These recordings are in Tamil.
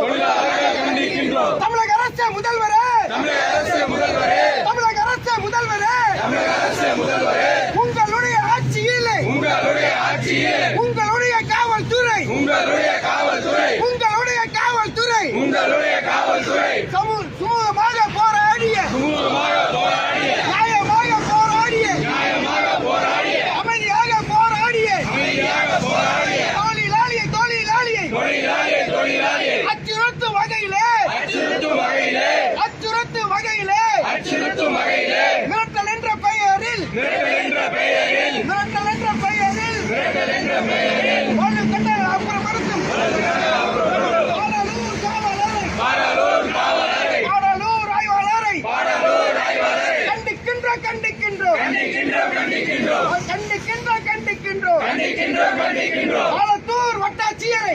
தொழிலாளர்கள் கண்டிக்கின்றோம். தமிழக அரசு முதல்வரே, தமிழக அரசு முதல்வரே, உங்களுடைய ஆட்சியிலே உங்களுடைய காவல்துறை சுமூகமாக போராடிய அமைதியாக போராடிய தொழிலாளியை அச்சுறுத்தும் வகையிலே மிரட்டல் என்ற பெயரில் வலுக்கட்டாய அப்புறப்படுத்தும் பாடலூர் ஆய்வாளரை கண்டிக்கின்றோம்.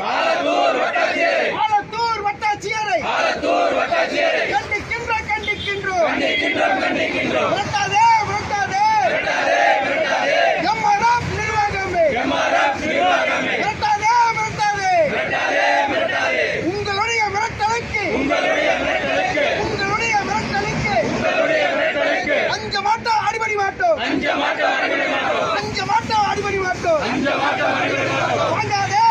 ஆலத்தூர் வட்டாட்சியரை கண்டிக்கின்றோம். மிரட்டாதே எம்ஆர்எஃப் நிர்வாகமே, மிரட்டாதே. உங்களுடைய மிரட்டலுக்கு அஞ்ச மாட்டோம், அடிபடி மாட்டோம். வாங்காதே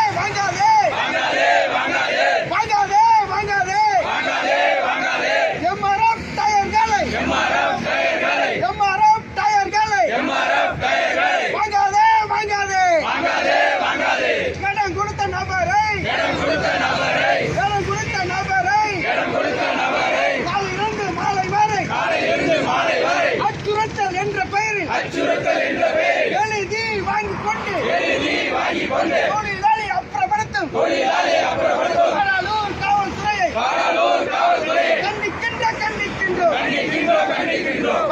எம்ஆர்எஃப் டயர்களை வாங்காதே. இடம் கொடுத்த நபரை காலை 2 மாலை வரை அச்சுறுத்தல் என்ற பெயரில் எழுதி வாங்கிக் கொண்டு தொழிலாளி அப்புறப்படுத்தும் பாடலூர் காவல்துறையை கண்டிக்கின்றோம்.